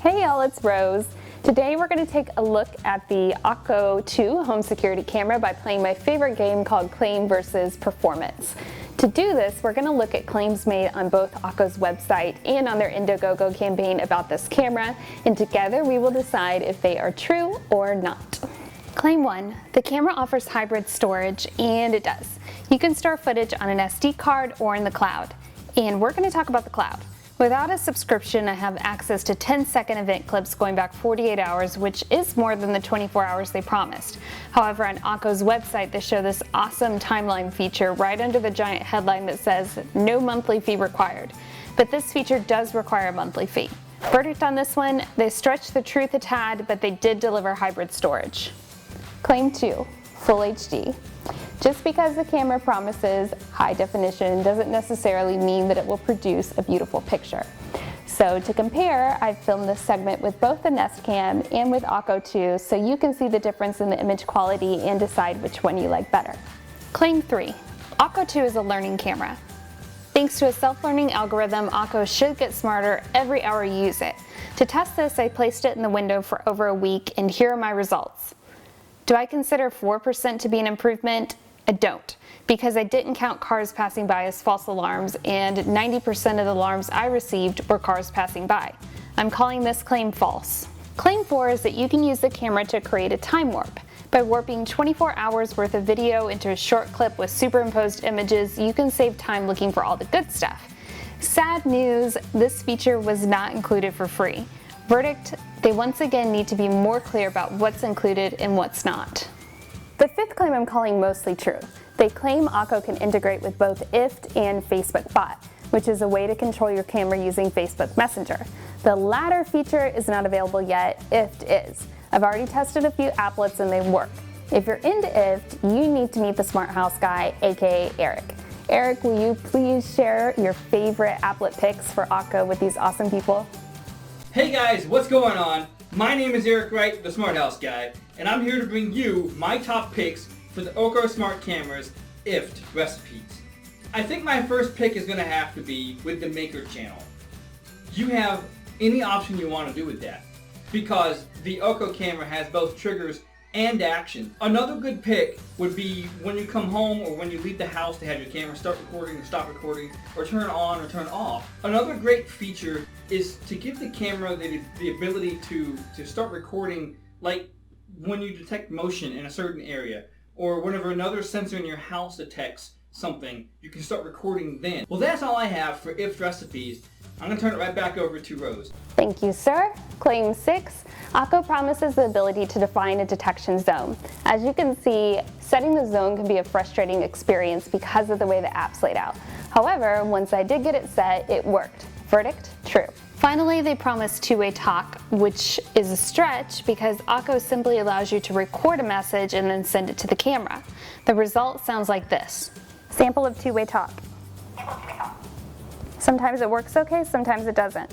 Hey y'all, it's Rose. Today we're going to take a look at the Oco2 Home Security Camera by playing my favorite game called Claim versus Performance. To do this, we're going to look at claims made on both Oco's website and on their Indiegogo campaign about this camera, and together we will decide if they are true or not. Claim 1. The camera offers hybrid storage, and it does. You can store footage on an SD card or in the cloud. And we're going to talk about the cloud. Without a subscription, I have access to 10-second event clips going back 48 hours, which is more than the 24 hours they promised. However, on Oco's website, they show this awesome timeline feature right under the giant headline that says, "No monthly fee required." But this feature does require a monthly fee. Verdict on this one, they stretched the truth a tad, but they did deliver hybrid storage. Claim 2, Full HD. Just because the camera promises high definition doesn't necessarily mean that it will produce a beautiful picture. So to compare, I've filmed this segment with both the Nest Cam and with Oco2 so you can see the difference in the image quality and decide which one you like better. Claim 3. Oco2 is a learning camera. Thanks to a self-learning algorithm, Oco should get smarter every hour you use it. To test this, I placed it in the window for over a week, and here are my results. Do I consider 4% to be an improvement? I don't, because I didn't count cars passing by as false alarms, and 90% of the alarms I received were cars passing by. I'm calling this claim false. Claim 4 is that you can use the camera to create a time warp. By warping 24 hours worth of video into a short clip with superimposed images, you can save time looking for all the good stuff. Sad news, this feature was not included for free. Verdict, they once again need to be more clear about what's included and what's not. The fifth claim I'm calling mostly true. They claim Oco can integrate with both IFTTT and Facebook Bot, which is a way to control your camera using Facebook Messenger. The latter feature is not available yet, IFTTT is. I've already tested a few applets and they work. If you're into IFTTT, you need to meet the Smart House guy, aka Eric. Eric, will you please share your favorite applet picks for Oco with these awesome people? Hey guys, what's going on? My name is Eric Wright, the Smart House Guy, and I'm here to bring you my top picks for the Oco Smart Camera's IFTTT recipes. I think my first pick is going to have to be with the Maker channel. You have any option you want to do with that, because the Oco camera has both triggers and action. Another good pick would be when you come home or when you leave the house to have your camera start recording or stop recording or turn on or turn off. Another great feature is to give the camera the ability to start recording, like when you detect motion in a certain area or whenever another sensor in your house detects something, you can start recording then. Well, that's all I have for IFTTT recipes. I'm going to turn it right back over to Rose. Thank you, sir. Claim 6. Oco promises the ability to define a detection zone. As you can see, setting the zone can be a frustrating experience because of the way the app's laid out. However, once I did get it set, it worked. Verdict, true. Finally, they promise two-way talk, which is a stretch because Oco simply allows you to record a message and then send it to the camera. The result sounds like this. Sample of two-way talk. Sometimes it works okay, sometimes it doesn't.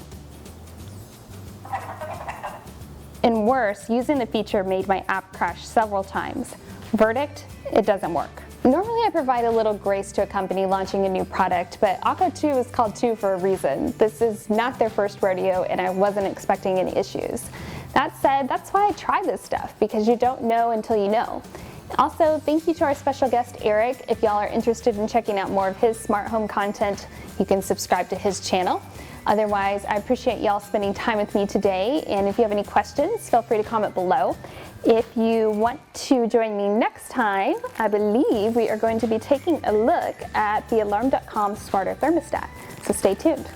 And worse, using the feature made my app crash several times. Verdict, it doesn't work. Normally I provide a little grace to a company launching a new product, but Oco2 is called 2 for a reason. This is not their first rodeo and I wasn't expecting any issues. That said, that's why I try this stuff, because you don't know until you know. Also, thank you to our special guest, Eric. If y'all are interested in checking out more of his smart home content, you can subscribe to his channel. Otherwise, I appreciate y'all spending time with me today, and if you have any questions, feel free to comment below. If you want to join me next time, I believe we are going to be taking a look at the Alarm.com smarter thermostat, so stay tuned.